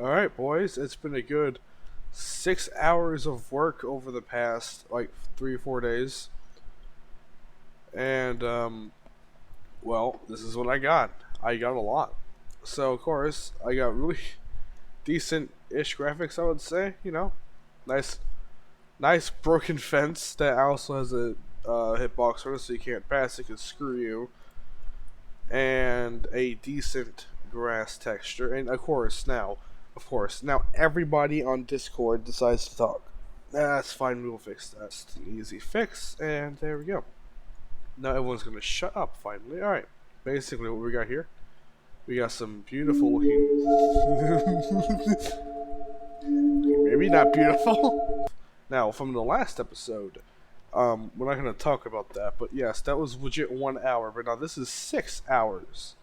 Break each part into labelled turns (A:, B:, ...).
A: Alright, boys, it's been a good 6 hours of work over the past, like, 3 or 4 days. And, well, this is what I got. I got a lot. So, of course, I got really decent-ish graphics, I would say, you know? Nice, nice broken fence that also has a hitbox on it so you can't pass it, can screw you. And a decent grass texture. And, of course, now everybody on Discord decides to talk. That's fine, we will fix that. It's an easy fix, and there we go. Now everyone's gonna shut up finally. Alright, basically what we got here, we got some beautiful looking... Maybe not beautiful. Now, from the last episode, we're not gonna talk about that, but yes, that was legit 1 hour, but now this is 6 hours.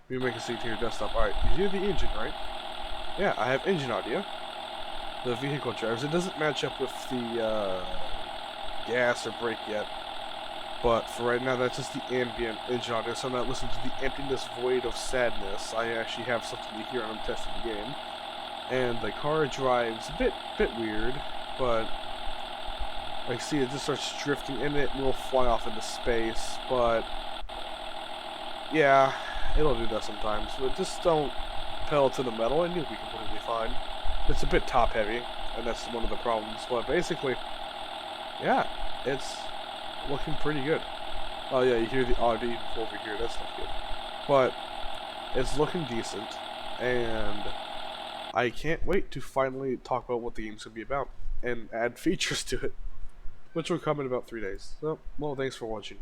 A: You make a seat to your desktop. Alright, you hear the engine, right? Yeah, I have engine audio. The vehicle drives. It doesn't match up with the gas or brake yet. But for right now, that's just the ambient engine audio, so I'm not listening to the emptiness void of sadness. I actually have something to hear and I'm testing the game. And the car drives a bit weird, but like see it just starts drifting in it and will fly off into space, but yeah, it'll do that sometimes. But just don't pedal to the metal and you'll be completely fine. It's a bit top heavy, and that's one of the problems, but basically, yeah, it's looking pretty good. Oh yeah, you hear the Audi over here, that's not good. But it's looking decent, and I can't wait to finally talk about what the game's gonna be about, and add features to it, which will come in about 3 days. So, well, thanks for watching.